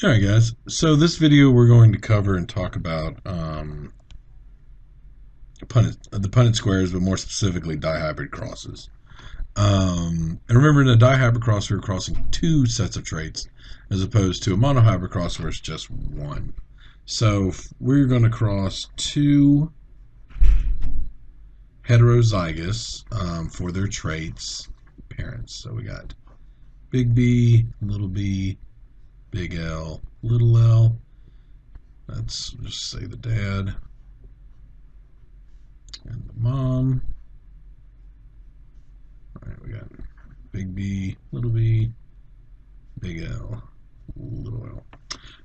Alright guys, so this video we're going to cover and talk about the Punnett squares, but more specifically dihybrid crosses. And remember, in a dihybrid cross we're crossing two sets of traits as opposed to a monohybrid cross where it's just one. So we're going to cross two heterozygous for their traits parents. So we got big B, big L, little l. Let's just say the dad and the mom. All right, we got big B, big L, little l.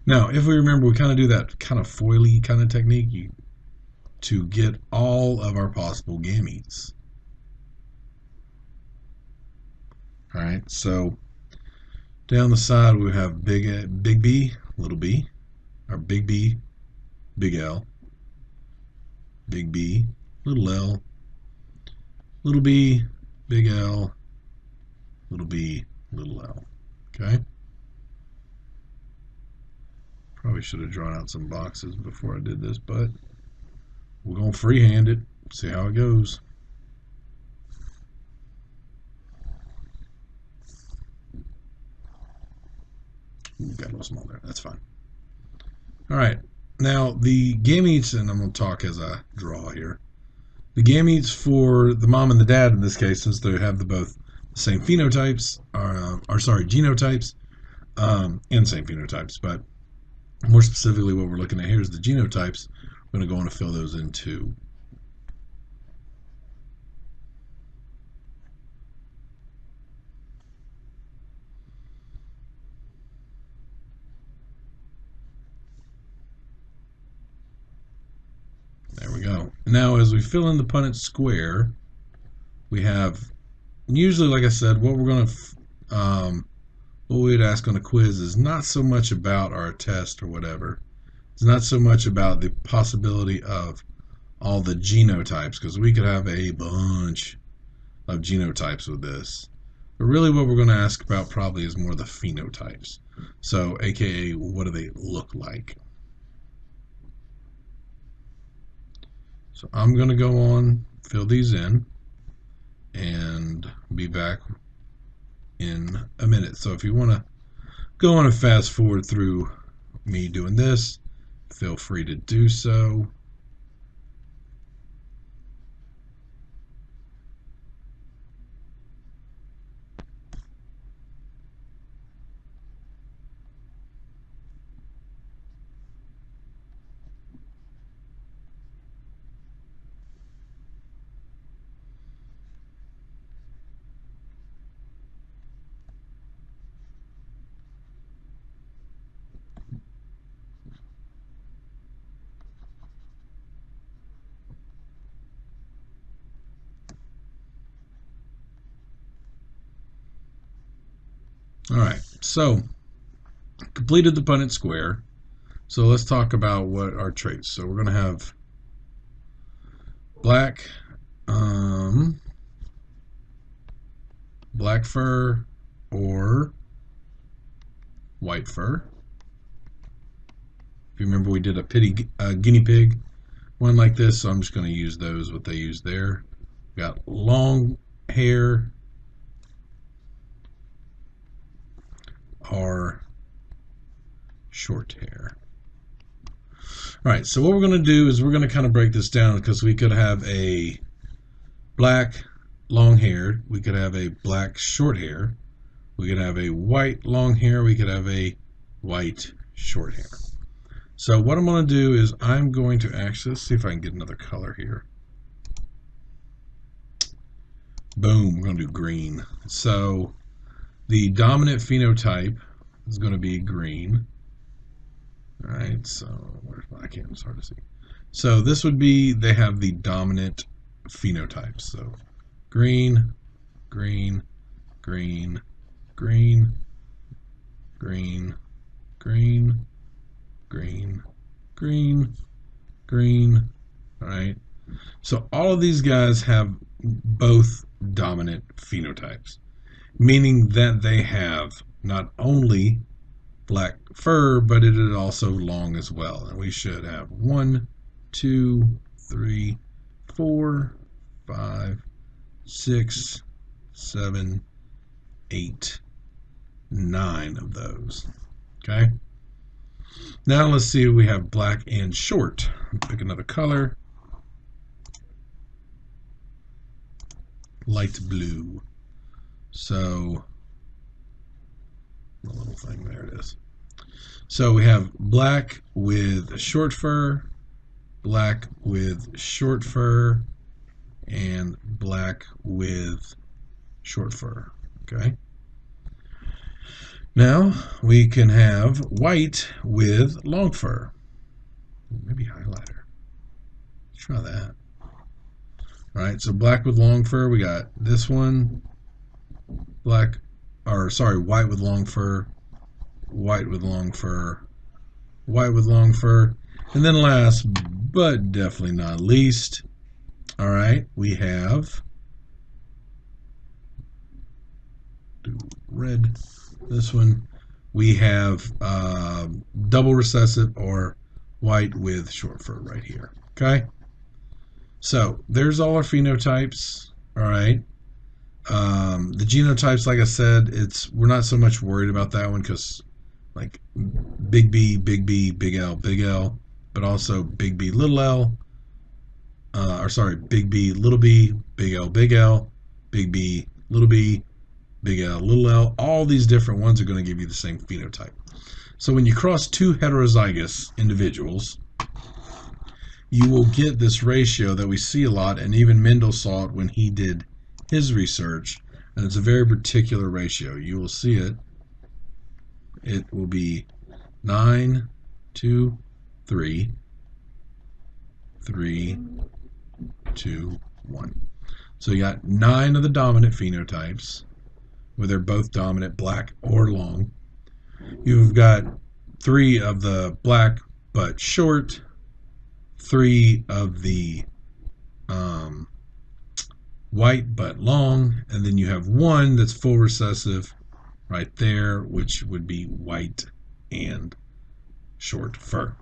Now, if we remember, we kind of do that kind of foily kind of technique to get all of our possible gametes. All right, so down the side we have big B, or big B, big L, big B, little l, little b, big L, little b, little l. Okay? Probably should have drawn out some boxes before I did this, but we're going to freehand it, see how it goes. Got a little small there, that's fine. All right, now the gametes, and I'm going to talk as I draw here. The gametes for the mom and the dad in this case, since they have both the same phenotypes, genotypes, and same phenotypes, but more specifically what we're looking at here is the genotypes. We're going to go on and fill those in too. There we go. Now as we fill in the Punnett square, we have, usually like I said, what we're going to what we'd ask on a quiz is not so much about our test or whatever. It's not so much about the possibility of all the genotypes, because we could have a bunch of genotypes with this. But really what we're going to ask about probably is more the phenotypes. So aka, what do they look like? So I'm going to go on, fill these in, and be back in a minute. So if you want to go on and fast forward through me doing this, feel free to do so. All right, so completed the Punnett square. So let's talk about what our traits. So we're going to have black, black fur or white fur. If you remember, we did a guinea pig one like this, so I'm just going to use those, what they use there. We got long hair or short hair. All right, so what we're going to do is we're going to kind of break this down, because we could have a black long hair, we could have a black short hair, we could have a white long hair, we could have a white short hair. So what I'm going to do is I'm going to actually, let's see if I can get another color here. Boom, we're going to do green. So the dominant phenotype is going to be green. All right, so where's my camera? It's hard to see. So this would be, they have the dominant phenotypes. So green, green, green, green, green, green, green, green, green. All right. So all of these guys have both dominant phenotypes, meaning that they have not only black fur, but it is also long as well. And we should have 1, 2, 3, 4, 5, 6, 7, 8, 9 of those. Okay. Now let's see if we have black and short. Pick another color. Light blue. So, the little thing, there it is. So we have black with short fur, black with short fur, and black with short fur. Okay. Now we can have white with long fur. Maybe highlighter. Let's try that. All right, so black with long fur, we got this one. White with long fur, white with long fur, white with long fur. And then last, but definitely not least, all right, we have red. This one, we have double recessive or white with short fur right here. Okay, so there's all our phenotypes. All right, the genotypes, like I said, we're not so much worried about that one because like big B, big L, but also big B, little L. Big B, little b, big L, big B, little b, big L, little l. All these different ones are going to give you the same phenotype. So when you cross two heterozygous individuals, you will get this ratio that we see a lot, and even Mendel saw it when he did his research, and it's a very particular ratio. You will see it. It will be 9, 2, 3, 3, 2, 1. So you got 9 of the dominant phenotypes, where they're both dominant, black or long. You've got 3 of the black but short, 3 of the white but long, and then you have 1 that's full recessive right there, which would be white and short fur.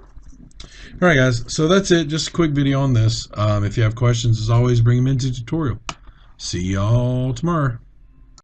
All right, guys, so that's it. Just a quick video on this. If you have questions, as always, bring them into the tutorial. See y'all tomorrow.